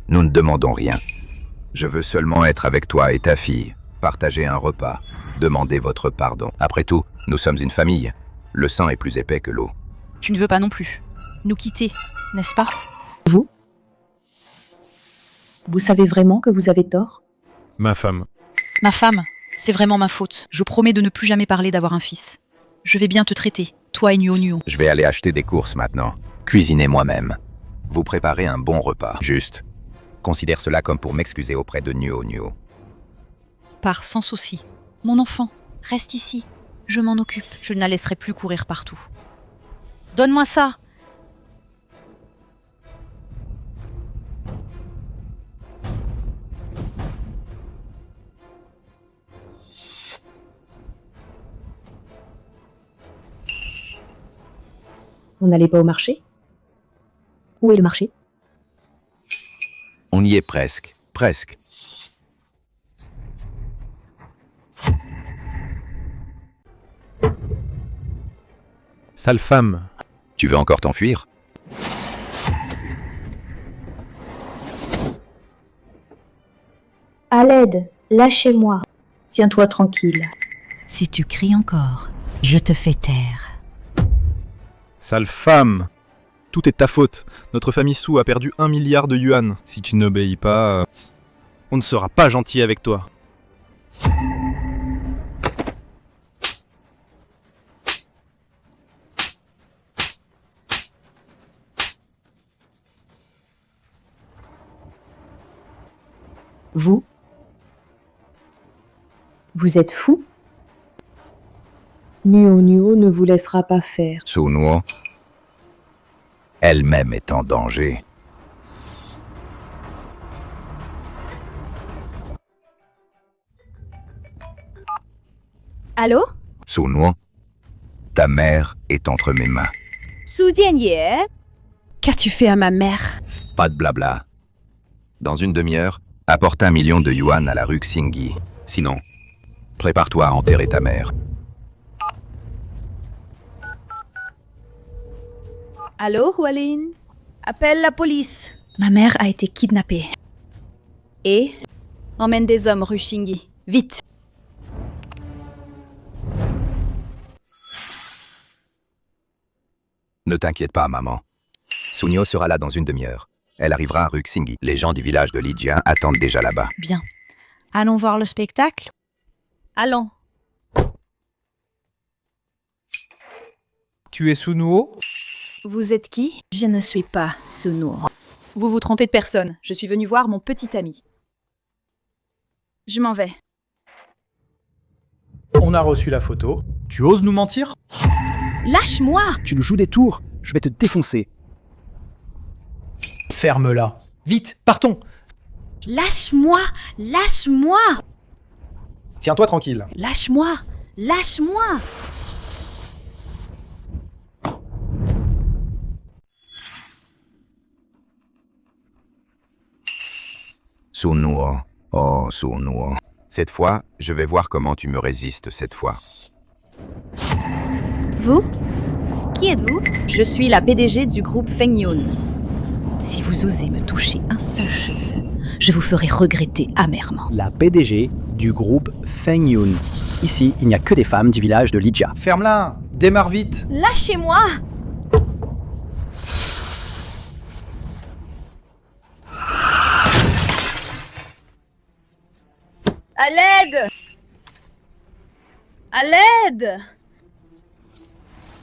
Nous ne demandons rien. Je veux seulement être avec toi et ta fille, partager un repas, demander votre pardon. Après tout, nous sommes une famille. Le sang est plus épais que l'eau. Tu ne veux pas non plus nous quitter, n'est-ce pas? Vous savez vraiment que vous avez tort? Ma femme. Ma femme, c'est vraiment ma faute. Je promets de ne plus jamais parler d'avoir un fils. Je vais bien te traiter, toi et Nuo. Je vais aller acheter des courses maintenant. Cuisiner moi-même. Vous préparez un bon repas. Juste. Considère cela comme pour m'excuser auprès de Nuo. Pars sans souci. Mon enfant, reste ici. Je m'en occupe. Je ne la laisserai plus courir partout. Donne-moi ça. On n'allait pas au marché? Où est le marché? On y y est presque. Presque. Sale femme. Tu veux encore t'enfuir? À l'aide, lâchez-moi. Tiens-toi tranquille. Si tu cries encore, je te fais taire. Sale femme. Tout est de ta faute. Notre famille Su a perdu 1 milliard de yuan. Si tu n'obéis pas, on ne sera pas gentil avec toi. Vous êtes fou? Nuo ne vous laissera pas faire. Sunuo, elle-même est en danger. Allô? Sunuo, ta mère est entre mes mains. Su Jianye? Qu'as-tu fait à ma mère? Pas de blabla. Dans une demi-heure, apporte 1 million de yuan à la rue Xingyi. Sinon, prépare-toi à enterrer ta mère. Allô, Hualin? Appelle la police. Ma mère a été kidnappée. Et? Emmène des hommes rue Xingyi. Vite! Ne t'inquiète pas, maman. Sunuo sera là dans une demi-heure. Elle arrivera à rue Xingyi. Les gens du village de Lijian attendent déjà là-bas. Bien. Allons voir le spectacle? Allons. Tu es Sunuo? Vous êtes qui? Je ne suis pas Sunuo. Vous vous trompez de personne. Je suis venue voir mon petit ami. Je m'en vais. On a reçu la photo. Tu oses nous mentir? Lâche-moi! Tu nous joues des tours, je vais te défoncer. Ferme-la. Vite, partons. Lâche-moi! Lâche-moi! Tiens-toi tranquille. Lâche-moi! Lâche-moi! Sunuo. Oh, Sunuo. Cette fois, je vais voir comment tu me résistes cette fois. Vous? Qui êtes-vous? Je suis la PDG du groupe Feng Yun. Si vous osez me toucher un seul cheveu, je vous ferai regretter amèrement. La PDG du groupe Feng Yun. Ici, il n'y a que des femmes du village de Lijian. Ferme-la. Démarre vite. Lâchez-moi! À l'aide! À l'aide!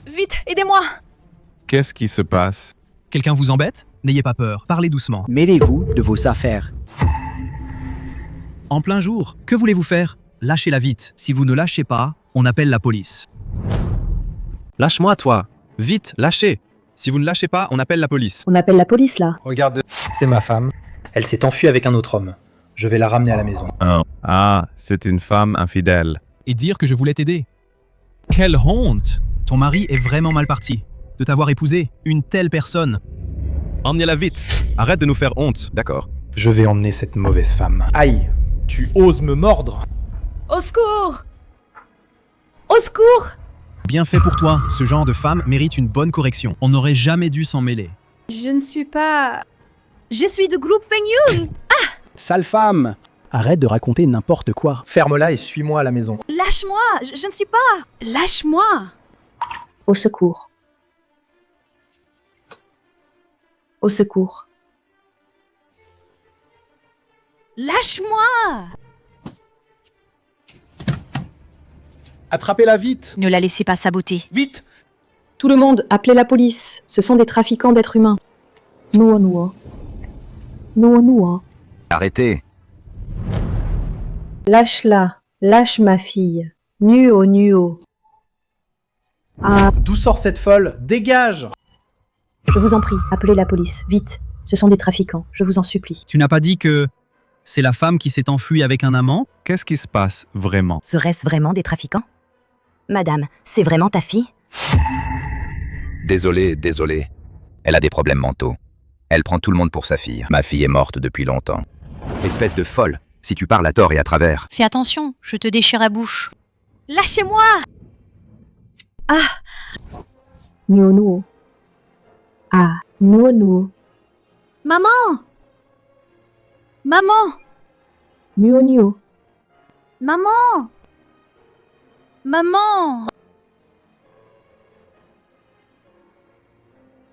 Vite, aidez-moi! Qu'est-ce qui se passe? Quelqu'un vous embête? N'ayez pas peur. Parlez doucement. Mêlez-vous de vos affaires. En plein jour, que voulez-vous faire? Lâchez-la vite. Si vous ne lâchez pas, on appelle la police. Lâche-moi, toi. Vite, lâchez. Si vous ne lâchez pas, on appelle la police. On appelle la police là. Regarde, c'est ma femme. Elle s'est enfuie avec un autre homme. Je vais la ramener à la maison. Ah, c'est une femme infidèle. Et dire que je voulais t'aider. Quelle honte! Ton mari est vraiment mal parti. De t'avoir épousé, une telle personne. Emmenez-la vite. Arrête de nous faire honte. D'accord. Je vais emmener cette mauvaise femme. Aïe! Tu oses me mordre? Au secours! Au secours! Bien fait pour toi. Ce genre de femme mérite une bonne correction. On n'aurait jamais dû s'en mêler. Je ne suis pas... Je suis du groupe Feng Yun! Sale femme! Arrête de raconter n'importe quoi. Ferme-la et suis-moi à la maison. Lâche-moi! Je ne suis pas... Lâche-moi! Au secours. Au secours. Lâche-moi! Attrapez-la vite! Ne la laissez pas saboter. Vite! Tout le monde, appelez la police. Ce sont des trafiquants d'êtres humains. Nuo. Arrêtez. Lâche-la. Lâche ma fille. Nuo. Ah, D'où sort cette folle? Dégage! je vous en prie, appelez la police. Vite. Ce sont des trafiquants. Je vous en supplie. Tu n'as pas dit que c'est la femme qui s'est enfuie avec un amant? Qu'est-ce qui se passe vraiment? Serait-ce vraiment des trafiquants? Madame, c'est vraiment ta fille? Désolé. Elle a des problèmes mentaux. Elle prend tout le monde pour sa fille. Ma fille est morte depuis longtemps. Espèce de folle. Si tu parles à tort et à travers. Fais attention, je te déchire la bouche. Lâchez-moi! Nuo Nuo. Ah, Nuo Nuo. Maman! Maman! Nuo Nuo. Maman! Maman!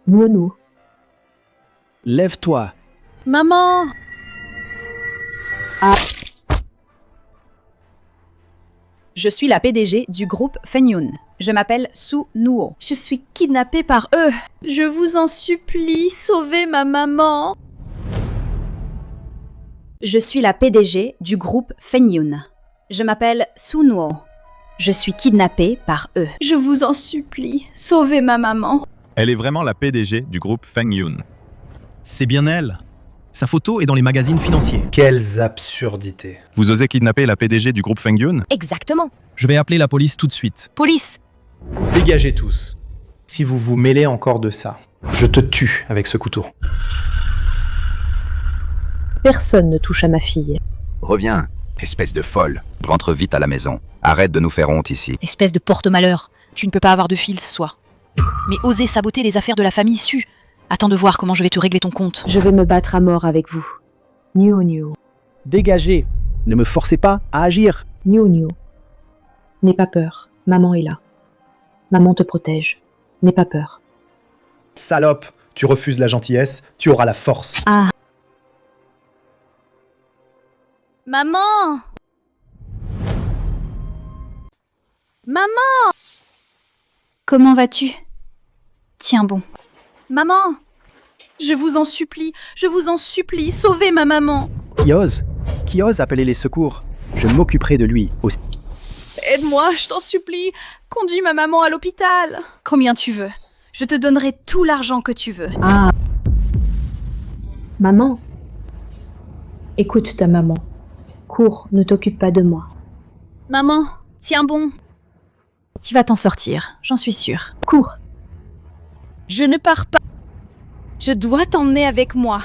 Nuo Nuo. Lève-toi. Maman! Je suis la PDG du groupe Fengyun. Je m'appelle Su Nuo. Je suis kidnappée par eux. Je vous en supplie, sauvez ma maman. Je suis la PDG du groupe Fengyun. Je m'appelle Su Nuo. Je suis kidnappée par eux. Je vous en supplie, sauvez ma maman. Elle est vraiment la PDG du groupe Fengyun. C'est bien elle. Sa photo est dans les magazines financiers. Quelles absurdités. Vous osez kidnapper la PDG du groupe Fengyun? Exactement. Je vais appeler la police tout de suite. Police. Dégagez tous. Si vous vous mêlez encore de ça, je te tue avec ce couteau. Personne ne touche à ma fille. Reviens, espèce de folle. Rentre vite à la maison. Arrête de nous faire honte ici. Espèce de porte-malheur. Tu ne peux pas avoir de fils, toi. Mais oser saboter les affaires de la famille Su. Attends de voir comment je vais te régler ton compte. Je vais me battre à mort avec vous. Nuo Nuo. Dégagez. Ne me forcez pas à agir. Nuo Nuo. N'aie pas peur. Maman est là. Maman te protège. N'aie pas peur. Salope, tu refuses la gentillesse, tu auras la force. Ah. Maman! Maman! Comment vas-tu? Tiens bon. Maman! Je vous en supplie, sauvez ma maman! Qui ose appeler les secours? Je m'occuperai de lui aussi. Aide-moi, je t'en supplie. Conduis ma maman à l'hôpital. Combien tu veux? Je te donnerai tout l'argent que tu veux. Ah. Maman. Écoute ta maman. Cours, ne t'occupe pas de moi. Maman, tiens bon. Tu vas t'en sortir, j'en suis sûre. Cours. Je ne pars pas. Je dois t'emmener avec moi.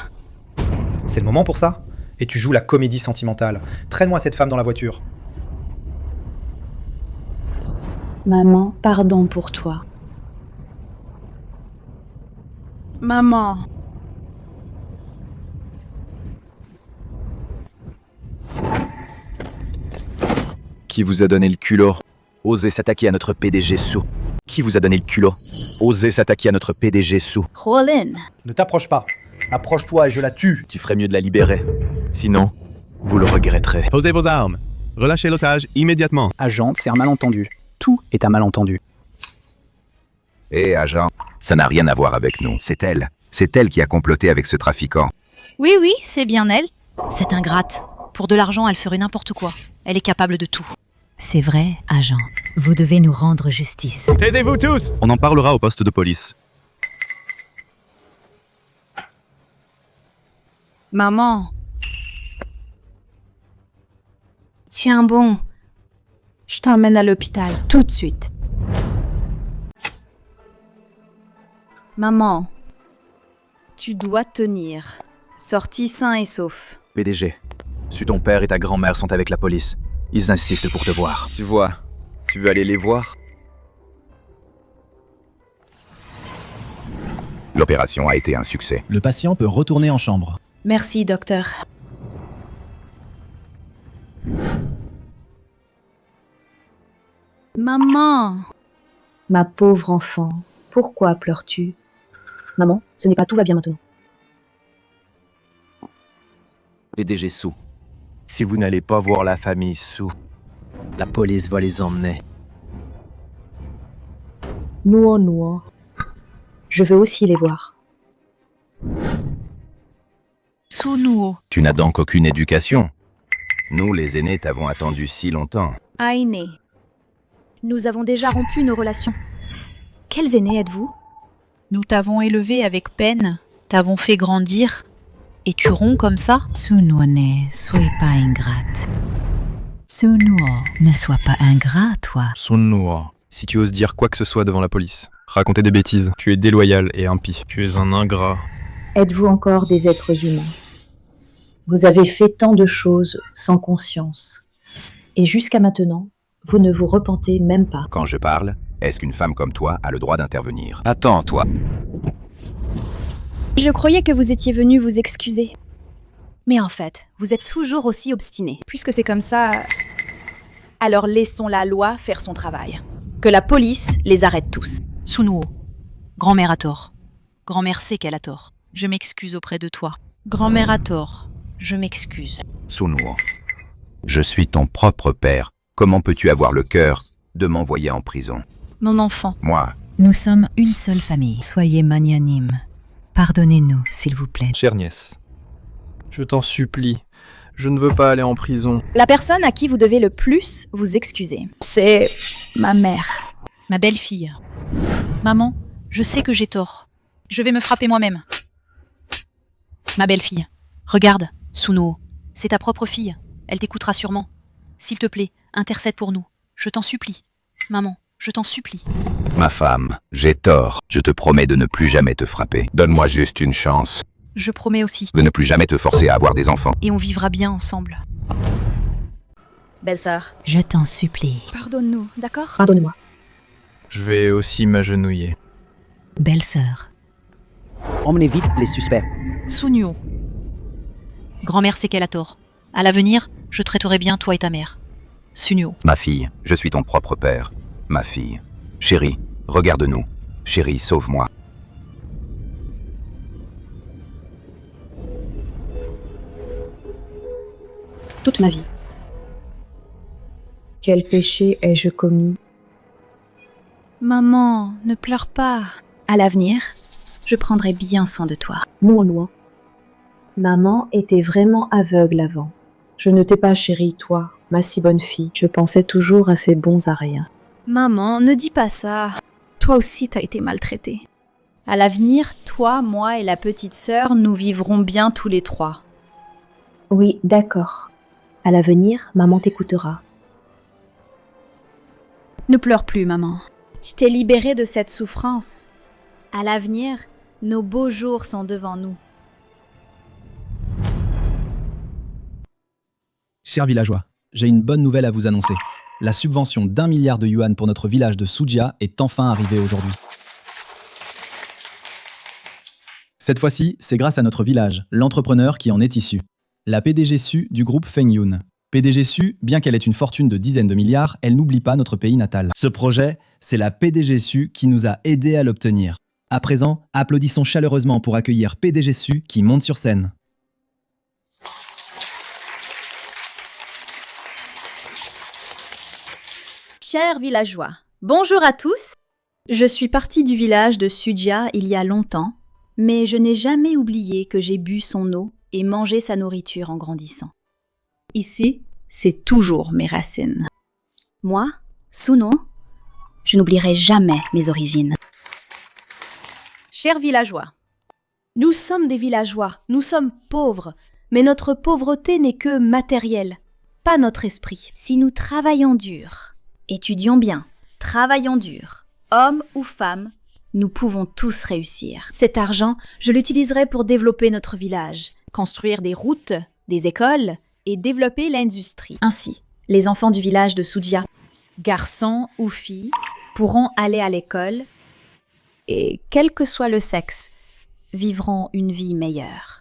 C'est le moment pour ça? Et tu joues la comédie sentimentale. Traîne-moi cette femme dans la voiture. Maman, pardon pour toi. Maman. Qui vous a donné le culot? Osez s'attaquer à notre PDG Su. Qui vous a donné le culot? Osez s'attaquer à notre PDG Su. Rollin. Ne t'approche pas. Approche-toi et je la tue. Tu ferais mieux de la libérer. Sinon, vous le regretterez. Posez vos armes. Relâchez l'otage immédiatement. Agent, c'est un malentendu. Tout est un malentendu. Hé, agent, ça n'a rien à voir avec nous. C'est elle. C'est elle qui a comploté avec ce trafiquant. Oui, c'est bien elle. C'est ingrate. Pour de l'argent, elle ferait n'importe quoi. Elle est capable de tout. C'est vrai, agent. Vous devez nous rendre justice. Taisez-vous tous! On en parlera au poste de police. Maman. Tiens bon. Je t'emmène à l'hôpital, tout de suite. Maman. Tu dois tenir. Sorti sain et sauf. PDG, Su ton père et ta grand-mère sont avec la police. Ils insistent pour te voir. Tu vois, tu veux aller les voir? L'opération a été un succès. Le patient peut retourner en chambre. Merci, docteur. Maman. Ma pauvre enfant, pourquoi pleures-tu? Maman, ce n'est pas tout va bien maintenant. PDG Su, si vous n'allez pas voir la famille Su, la police va les emmener. Nuo Nuo. Je veux aussi les voir. Su Nuo. Tu n'as donc aucune éducation. Nous, les aînés, t'avons attendu si longtemps. Aîné. Nous avons déjà rompu nos relations. Quels aînés êtes-vous? Nous t'avons élevé avec peine, t'avons fait grandir, et tu romps comme ça? Su Nuo, ne sois pas ingrate. Su Nuo, ne sois pas ingrat, toi. Su Nuo, si tu oses dire quoi que ce soit devant la police, raconter des bêtises, tu es déloyal et impie. Tu es un ingrat. Êtes-vous encore des êtres humains? Vous avez fait tant de choses sans conscience. Et jusqu'à maintenant, vous ne vous repentez même pas. Quand je parle, est-ce qu'une femme comme toi a le droit d'intervenir? Attends, toi. Je croyais que vous étiez venu vous excuser. Mais en fait, vous êtes toujours aussi obstiné. Puisque c'est comme ça, alors laissons la loi faire son travail. Que la police les arrête tous. Sunuo, grand-mère a tort. Grand-mère sait qu'elle a tort. Je m'excuse auprès de toi. Grand-mère a tort. Je m'excuse. Sunuo, je suis ton propre père. Comment peux-tu avoir le cœur de m'envoyer en prison? Mon enfant. Moi, Nous sommes une seule famille. Soyez magnanime. Pardonnez-nous, s'il vous plaît. Chère nièce, je t'en supplie, je ne veux pas aller en prison. La personne à qui vous devez le plus vous excuser, c'est ma mère. Ma belle-fille. Maman, je sais que j'ai tort. Je vais me frapper moi-même. Ma belle-fille. Regarde, Sunuo, c'est ta propre fille. Elle t'écoutera sûrement. S'il te plaît, intercède pour nous. Je t'en supplie. Maman, je t'en supplie. ma femme, j'ai tort. Je te promets de ne plus jamais te frapper. Donne-moi juste une chance. Je promets aussi. De ne plus jamais te forcer à avoir des enfants. Et on vivra bien ensemble. Belle-sœur, Je t'en supplie. pardonne-nous, d'accord? Pardonne-moi. Je vais aussi m'agenouiller. Belle-sœur. Emmenez vite les suspects. Sunuo. Grand-mère sait qu'elle a tort. À l'avenir, je traiterai bien toi et ta mère. Sunuo. Ma fille, je suis ton propre père. Ma fille. Chérie, regarde-nous. Chérie, sauve-moi. Toute ma vie. Quel péché ai-je commis? Maman, ne pleure pas. À l'avenir, je prendrai bien soin de toi. Non, loin. Maman était vraiment aveugle avant. Je ne t'ai pas chérie, toi, ma si bonne fille. Je pensais toujours à ces bons à rien. Maman, ne dis pas ça. Toi aussi, t'as été maltraitée. À l'avenir, toi, moi et la petite sœur, nous vivrons bien tous les trois. Oui, d'accord. À l'avenir, maman t'écoutera. Ne pleure plus, maman. Tu t'es libérée de cette souffrance. À l'avenir, nos beaux jours sont devant nous. Chers villageois, j'ai une bonne nouvelle à vous annoncer. La subvention d'1 milliard de yuan pour notre village de Sujia est enfin arrivée aujourd'hui. Cette fois-ci, c'est grâce à notre village, l'entrepreneur qui en est issu. La PDG Su du groupe Fengyun. PDG Su, bien qu'elle ait une fortune de dizaines de milliards, elle n'oublie pas notre pays natal. Ce projet, c'est la PDG Su qui nous a aidés à l'obtenir. À présent, applaudissons chaleureusement pour accueillir PDG Su qui monte sur scène. Chers villageois, bonjour à tous. Je suis partie du village de Sujia il y a longtemps, mais je n'ai jamais oublié que j'ai bu son eau et mangé sa nourriture en grandissant. Ici, c'est toujours mes racines. Moi, Sunuo, je n'oublierai jamais mes origines. Chers villageois, nous sommes des villageois, nous sommes pauvres, mais notre pauvreté n'est que matérielle, pas notre esprit. Si nous travaillons dur, étudions bien, travaillons dur, hommes ou femmes, nous pouvons tous réussir. Cet argent, je l'utiliserai pour développer notre village, construire des routes, des écoles et développer l'industrie. Ainsi, les enfants du village de Sujia, garçons ou filles, pourront aller à l'école et, quel que soit le sexe, vivront une vie meilleure.